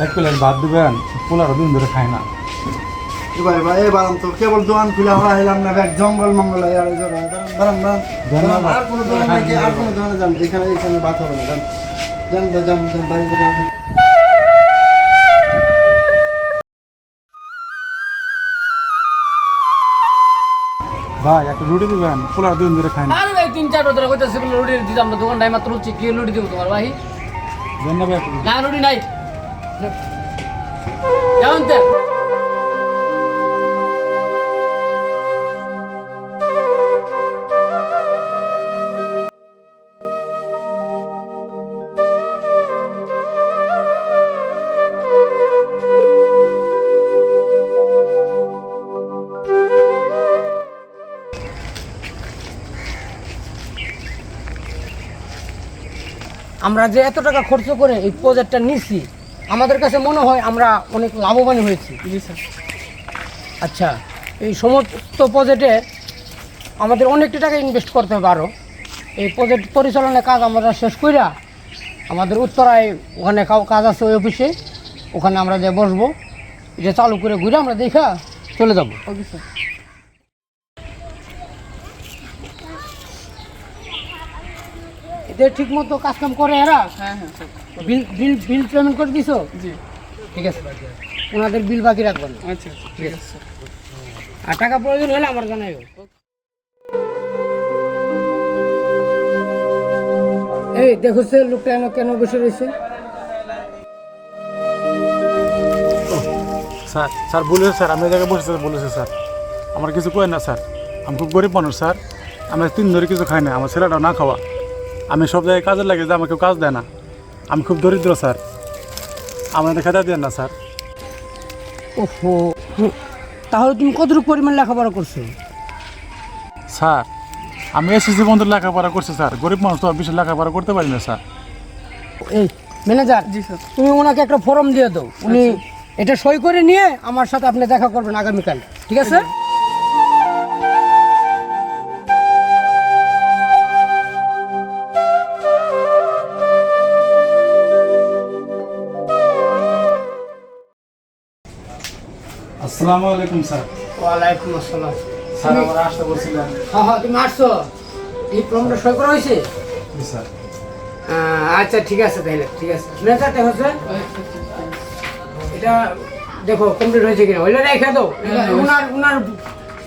এক প্লেট ভাত দিবেন, পোলাটা দিন ধরে খায় না। এবার ভাই এবার তো কেবল দোকান খুলে হলাম না, এক জঙ্গল মঙ্গল আর কোনো দোকান নাকি আর কোনো দোকানে যান, যেখানে এখানে ভাত হবে না, যান যান যান বাড়িতে যান। ভাই একটা রুটি দিবেন, পোলাটা দিন ধরে খায় না। আরে ভাই 3-4 বছর কইতাছি রুটি দিতাম না, দোকানটাই মাত্র হচ্ছে কি রুটি দিব তোমার ভাই? দেন না ভাই একটা রুটি। না রুটি নাই। যাও তে। আমরা যে এত টাকা খরচ করে এই প্রজেক্টটা নিছি, আমাদের কাছে মনে হয় আমরা অনেক লাভবান হয়েছি। আচ্ছা, এই সমস্ত প্রজেক্টে আমাদের অনেকটা টাকা ইনভেস্ট করতে হবে আরও। এই প্রজেক্ট পরিচালনার কাজ আমরা শেষ কইরা আমাদের উত্তরায় ওখানে কাজ আছে ওই অফিসে, ওখানে আমরা যে বসবো, এটা চালু করে ঘুরে আমরা দেখা চলে যাবো। Okay sir. এদের ঠিক মতো কাজ কাম করে এরা? হ্যাঁ হ্যাঁ স্যার। বিল বিল বিল পেমেন্ট করে দিছো? জি। ঠিক আছে, ওনাদের বিল বাকি রাখবেন। আচ্ছা আচ্ছা ঠিক আছে স্যার। আর টাকা প্রয়োজন হলে আমার জানাইও। এই দেখো সে লোকটা কেন বসে রয়েছে? স্যার স্যার বলেছে স্যার, আমি এই জায়গায় বসে স্যার বলেছে স্যার, আমার কিছু কয় না স্যার। আমি খুব গরিব মানুষ স্যার, আমি 3 ধরে কিছু খাই না, আমার ছেলেটাও না খাওয়া। আমি সব জায়গায় কাজে লাগে যে আমাকে কেউ কাজ দেয় না। আমি খুব দরিদ্র স্যার, আমাদের খেতে দেন না স্যার। ওহো, তাহলে তুমি কতটুকু পরিমাণ লেখাপড়া করছো? স্যার আমি এসএসসি পর্যন্ত লেখাপড়া করছি স্যার, গরিব মানুষ তো বেশি লেখাপড়া করতে পারি না স্যার। এই ম্যানেজার, জি স্যার। তুমি ওনাকে একটা ফর্ম দিয়ে দাও, উনি এটা সই করে নিয়ে আমার সাথে আপনি দেখা করবেন আগামীকাল, ঠিক আছে? আসসালামু আলাইকুম স্যার। ওয়ালাইকুম আসসালাম। স্যার আমার আসতে বলছিলেন। হ্যাঁ হ্যাঁ, তুমি আসছো, এই ফর্মটা সই করা হয়েছে? জি স্যার। আচ্ছা ঠিক আছে, তাহলে ঠিক আছে। ম্যানেজার দেখো স্যার, এটা দেখো কমপ্লিট হয়েছে কিনা, ওইটা রেখে দাও। উনার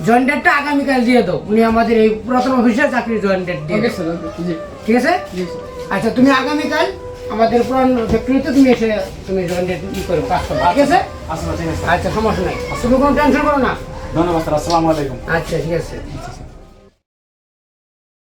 জয়েন্ট ডেটটা আগামীকাল দিয়ে দাও, উনি আমাদের এই পুরাতন অফিসে চাকরির জয়েন্ট ডেট দিয়ে ওকে দাও। স্যার ওকে জি ঠিক আছে? জি স্যার। আচ্ছা, তুমি আগামীকাল আমাদের পুরান ফ্যাক্টরিতে তুমি এসে তুমি জয়েন্ট ডেট ই করো, কাজ করো, ঠিক আছে? আচ্ছা ঠিক আছে। আচ্ছা, সমস্যা নাই, তুমি কোনো টেনশন করো না। ধন্যবাদ স্যার, আসসালামু আলাইকুম। আচ্ছা ঠিক আছে। আচ্ছা স্যার।